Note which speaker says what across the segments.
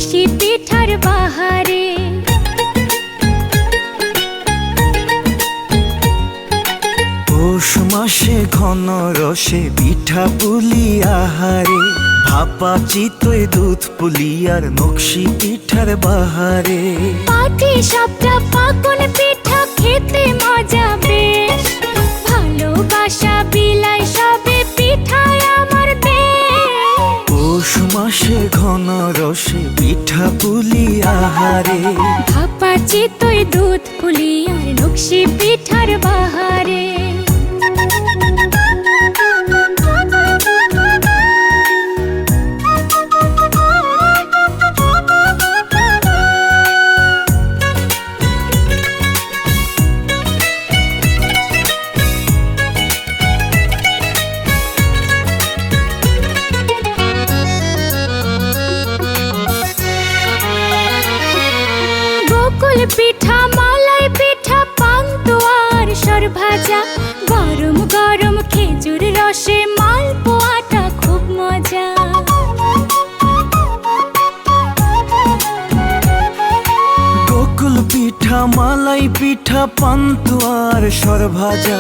Speaker 1: নকশি পিঠার বাহারে।
Speaker 2: পৌষ মাসে ঘন রসে পিঠা পুলি আহারে, ভাপা চিতই দুধ পুলি আর নকশি পিঠার বাহারে।
Speaker 1: পাটি সাপটা পাকন পিঠা খেতে মজা বেশ, ভালোবাসা বিলাই সবে পিঠায় আমার দেশ।
Speaker 2: পৌষ মাসে ঘন রসে পিঠা পুলি আহারে,
Speaker 1: ভাপা চিতই দুধ পুলি আর নকশি পিঠার বাহারে। গোকুল পিঠা মালাই পিঠা পান্তুয়ার সরভাজা, গরম গরম খেজুর রসে মালপোয়াটা খুব মজা।
Speaker 2: গোকুল পিঠা মালাই পিঠা পান্তুয়ার সরভাজা,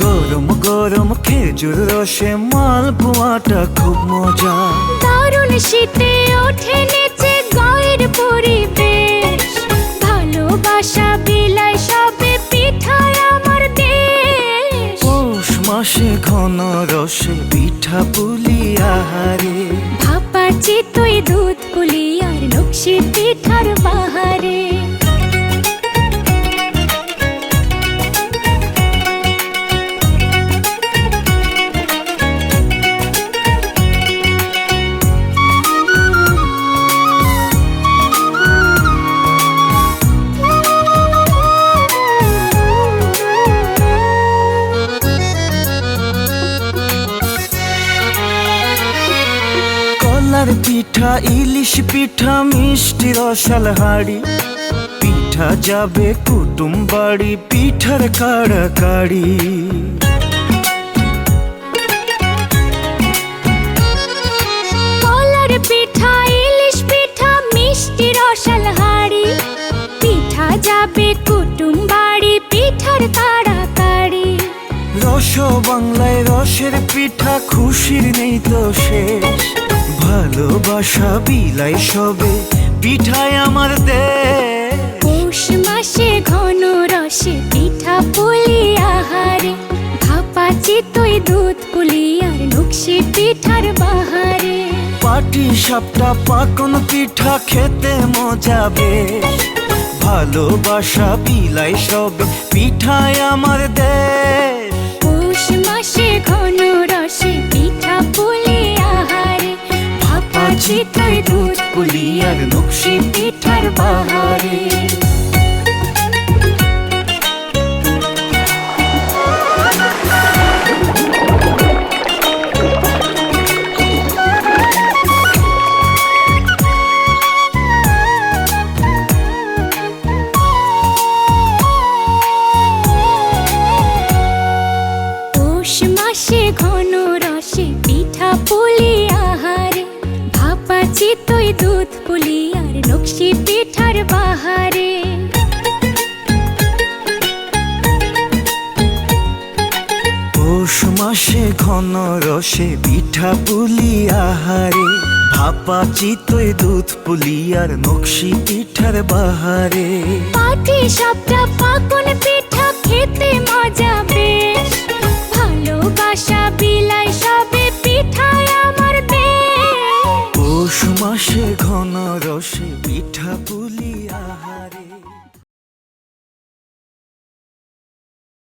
Speaker 2: গরম গরম খেজুর রসে মালপোয়াটা খুব মজা।
Speaker 1: দারুণ শীতে ওঠে নেচে গায়ের পরিবেশ, ভালোবাসা বিলাই সবে পিঠায় আমার দেশ।
Speaker 2: পৌষ মাসে ঘন রসে পিঠা পুলি আহারে,
Speaker 1: ভাপা চিতই দুধ পুলি আর নকশি পিঠার বাহারে।
Speaker 2: কলার পিঠা ইলিশ পিঠা মিষ্টি রসাল হাড়ি, পিঠা যাবে কুটুম বাড়ি পিঠার কাড়াকাড়ি।
Speaker 1: কলার পিঠা ইলিশ পিঠা মিষ্টি রসাল হাড়ি, পিঠা যাবে কুটুম বাড়ি পিঠার তাড়াতাড়ি।
Speaker 2: রস বাংলায় রসের পিঠা খুশির নেই তো শেষ, ভালোবাসা বিলাই সবে পিঠায় আমার দেশ।
Speaker 1: পৌষ মাসে ঘন রসে পিঠা পুলি আহারে, ভাপা চিতই দুধ পুলি আর নকশি পিঠার বাহারে।
Speaker 2: পাটি সাপটা পাকন পিঠা খেতে মজা বেশ, ভালোবাসা বিলাই সবে পিঠায় আমার দেশ।
Speaker 1: পৌষ মাসে ঘন রসে পিঠা পুলি আহারে, ভাপা চিতই দুধ পুলি আর নকশি পিঠার বাহারে। পৌষ মাসে ঘন রসে পিঠা পুলি আহারে, ভাপা চিতই দুধ পুলি আর নকশি পিঠার বাহারে।
Speaker 2: পৌষ মাসে ঘন রসে পিঠা পুলি আহারে, ভাপা চিতই দুধ পুলি আর নকশি পিঠার বাহারে।
Speaker 1: পাটি সাপটা পাকন পিঠা খেতে মজা বেশ, ভালোবাসা